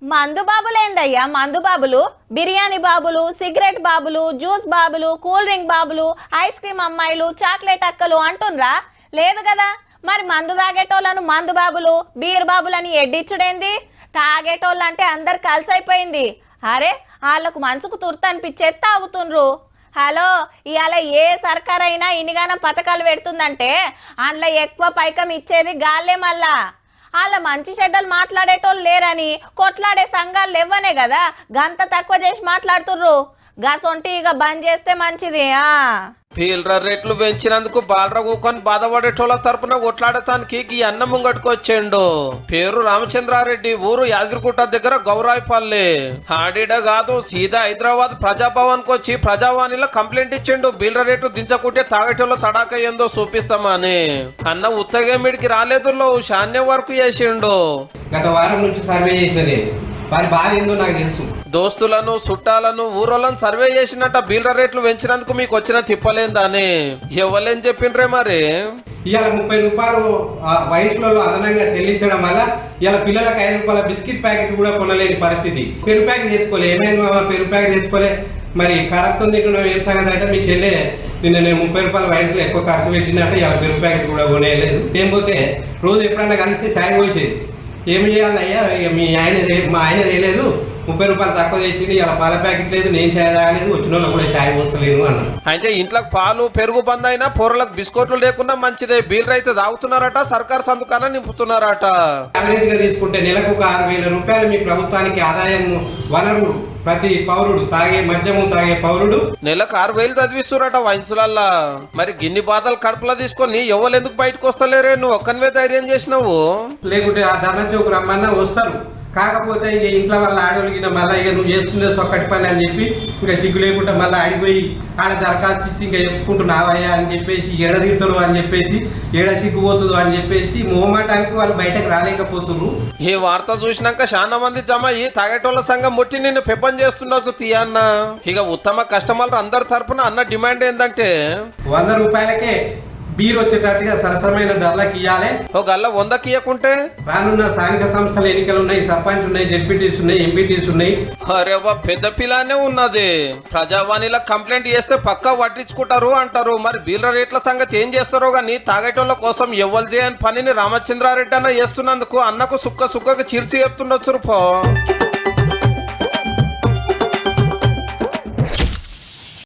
మందు బాబులేందయ్యా మందు బాబులు? బిర్యానీ బాబులు, సిగరెట్ బాబులు, జ్యూస్ బాబులు, కూల్ డ్రింక్ బాబులు, ఐస్ క్రీమ్ అమ్మాయిలు, చాక్లెట్ అక్కలు అంటున్రా? లేదు కదా. మరి మందు తాగేటోళ్ళను మందు బాబులు, బీర్ బాబులని ఎడ్డిచ్చుడేంది? తాగేటోళ్ళు అంటే అందరు కలిసైపోయింది. అరే వాళ్ళకు మనసుకు తుర్త అనిపించేది తాగుతుండ్రు. హలో, ఇవాళ ఏ సర్కారైనా ఇనిగానం పథకాలు పెడుతుందంటే అందులో ఎక్కువ పైకం ఇచ్చేది గాల్లే. మళ్ళా వాళ్ళ మంచి చెడ్డలు మాట్లాడేటోళ్ళు లేరని కొట్లాడే సంఘాలు లేవనే కదా గంత తక్కువ చేసి మాట్లాడుతుర్రు. గసొంటి ఇక బంద్ చేస్తే మంచిది. ఫీల్డర్ రేట్లు పెంచినందుకు బాలర కూకొని బాధపడేటోళ్ళ తరపున కొట్లాడటానికి ఈ అన్న ముంగట్టుకొచ్చిండు. పేరు రామచంద్రారెడ్డి, ఊరు యాదగిరిగుట్ట దగ్గర గౌరాయిపల్లి. ఆడిడ కాదు, సీదా హైదరాబాద్ ప్రజాభవన్ కు వచ్చి ప్రజావాణిలో కంప్లైంట్ ఇచ్చిండు. బీలర్ రేట్లు దించకుంటే తాగేటోళ్ళ తడాక ఏందో చూపిస్తామని. అన్న ఉత్తగేమిడికి రాలేదు, శాన్యం వరకు చేసిండు. గత వారం నుంచి సర్వే చేసిన నేను, వారి బాధ ఏందో నాకు తెలుసు. దోస్తులను, చుట్టాలను, ఊరోళ్ళని సర్వే చేసినట్ట బీలర్ రేట్లు పెంచినందుకు మీకు వచ్చిన తిప్పలేందని ఎవరేం చెప్పిండ్రే మరి. ఇవాళ 30 రూపాయలు వయసులో అదనంగా చెల్లించడం వల్ల ఇవాళ పిల్లలకు 5 రూపాయల బిస్కెట్ ప్యాకెట్ కూడా కొనలేని పరిస్థితి. పెరుగు ప్యాకెట్ తెచ్చుకోలే, ఏమైంది పెరుగు ప్యాకెట్ తెచ్చుకోలే. మరి కరెక్ట్ తింటున్నాం ఏం సంగతి అంటే, మీ చెల్లె నేను 30 రూపాయల వయసులో ఎక్కువ ఖర్చు పెట్టినట్టు ఇవాళ పెరుగు ప్యాకెట్ కూడా కొనేయలేదు. ఏం పోతే రోజు ఎప్పుడన్నా కలిసి సాయం పోసేది. ఏమి చేయాలయ్యా, మీ మా ఆయన తేలేదు, 30 రూపాయలు తక్కువ తెచ్చింది, ఇలా పాల ప్యాకెట్ లేదు, నేను చాయ్ తాగలేదు, వచ్చిన వాళ్ళు కూడా చాయ్ పోస్తలేను అన్నాను. అయితే ఇంట్లోకి పాలు పెరుగు బంద్ అయినా పొరలకు బిస్కెట్లు లేకుండా మంచిదే. బీలర్ అయితే తాగుతున్నారట, సర్కార్ సందుకాన నింపుతున్నారట. యావరేజ్ గా తీసుకుంటే నెలకు 6,000 రూపాయలు మీ ప్రభుత్వానికి ఆదాయం వనరు. ప్రతి పౌరుడు మద్యము తాగే పౌరుడు నెలకు 6,000 చదివిస్తురట వైన్సులల్లా. మరి గిన్ని బాధలు కడుపులో తీసుకొని ఎవరెందుకు బయటకు వస్తలేరే? నువ్వు ఒక్కనివే ధైర్యం చేసినావు. లేకుంటే ఆ ధర్నా చౌక్ రమ్మన్నా వస్తారు. కాకపోతే ఇక ఇంట్లో వాళ్ళ ఆడోళ్ళకి మళ్ళీ ఇక నువ్వు చేస్తుండే సొక్కటి పని అని చెప్పి ఇంకా సిగ్గు లేకుండా మళ్ళీ ఆడిపోయి ఆడ దరఖాస్తు ఇచ్చి ఇంకా చెప్పుకుంటున్నావయ్యా అని చెప్పేసి, ఎడదిగుతారు అని చెప్పేసి, ఏడ సిగ్గుపోతుందో అని చెప్పేసి మొహమాటానికి వాళ్ళు బయటకు రాలేకపోతున్నారు. ఈ వార్త చూసినాక చాలా మంది జమ అయ్యి తాగేటోళ్ళ సంఘం ముట్టి నిన్ను పెప్పని చేస్తుండొచ్చు తీయన్న. ఇక ఉత్తమ కస్టమర్లు అందరి తరపున అన్న డిమాండ్ ఏంటంటే 100 రూపాయలకే బీర్ వచ్చేటట్టుగా సరసమైన ధరలకు ఇవ్వాలి. ఒక గల్ల 100కి ఇవ్వకుంటే రానున్న స్థానిక సంస్థల ఎన్నికలు ఉన్నాయి, సర్పంచ్ ఉన్నాయి, జెడ్పీటీస్ ఉన్నాయి, ఎంపీటీస్ ఉన్నాయి. అరే పెద్ద పిల్లానే ఉన్నది. ప్రజావాణిలో కంప్లైంట్ చేస్తే పక్కా పట్టించుకుంటారు అంటారు. మరి బీలర్ రేట్ల సంగతి ఏం చేస్తారో గానీ తాగేటోళ్ళ కోసం ఎవ్వరు చేయని పనిని రామచంద్రారెడ్డి అన్న చేస్తున్నందుకు అన్నకు సుక్కకు చిరిచి చెప్తుండొచ్చు.